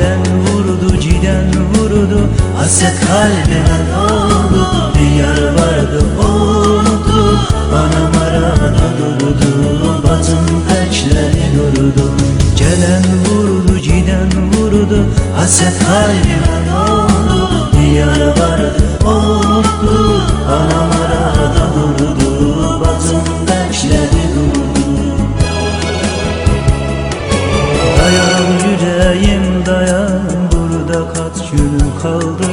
Gelen vurdu, giden vurdu, hasret kalbime doldu. Bir yar vardı oldu, anam arada durdu, bacım bekleri durdu. Gelen vurdu, giden vurdu, hasret kalbime doldu. Bir yar vardı oldu, anam arada durdu, bacım bekleri durdu. Dayan yüreğim dayan, burada kaç gün kaldı.